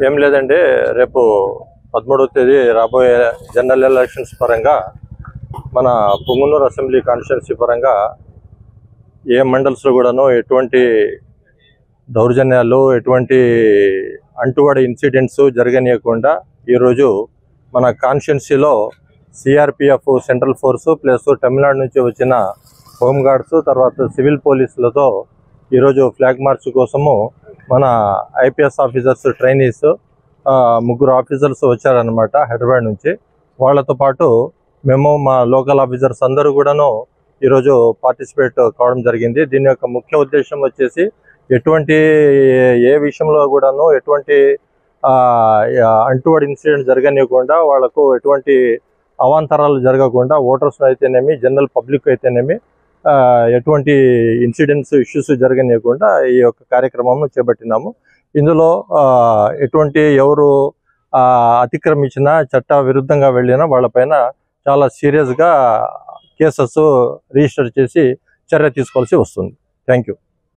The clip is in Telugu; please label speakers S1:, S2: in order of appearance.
S1: ఏం లేదండి, రేపు 13వ తేదీ రాబోయే జనరల్ ఎలక్షన్స్ పరంగా మన పుంగనూరు అసెంబ్లీ కాన్స్టిట్యున్సీ పరంగా ఏ మండల్స్లో కూడాను ఎటువంటి దౌర్జన్యాలు, ఎటువంటి అంటువాడి ఇన్సిడెంట్స్ జరగనీయకుండా ఈరోజు మన కాన్స్టిట్యున్సీలో CRPF central force plus Tamil Nadu నుంచి వచ్చిన హోంగార్డ్స్ తర్వాత సివిల్ పోలీసులతో ఈరోజు ఫ్లాగ్ మార్చ్ కోసము మన ఐపీఎస్ ఆఫీసర్స్ ట్రైనీస్ ముగ్గురు ఆఫీసర్స్ వచ్చారనమాట హైదరాబాద్ నుంచి. వాళ్ళతో పాటు మేము మా లోకల్ ఆఫీసర్స్ అందరూ కూడాను ఈరోజు పార్టిసిపేట్ కావడం జరిగింది. దీని యొక్క ముఖ్య ఉద్దేశం వచ్చేసి ఏ విషయంలో కూడాను ఎటువంటి అంటువాడి ఇన్సిడెంట్ జరగనివ్వకుండా, వాళ్లకు ఎటువంటి అవాంతరాలు జరగకుండా ఓటర్స్ అయితేనేమి జనరల్ పబ్లిక్ అయితేనేమి ఎటువంటి ఇష్యూస్ జరగనివ్వకుండా ఈ యొక్క కార్యక్రమం చేపట్టినాము. ఇందులో ఎవరు అతిక్రమించినా, చట్ట విరుద్ధంగా వెళ్ళినా వాళ్ళపైన చాలా సీరియస్గా కేసెస్ రిజిస్టర్ చేసి చర్య తీసుకోవాల్సి వస్తుంది. Thank you.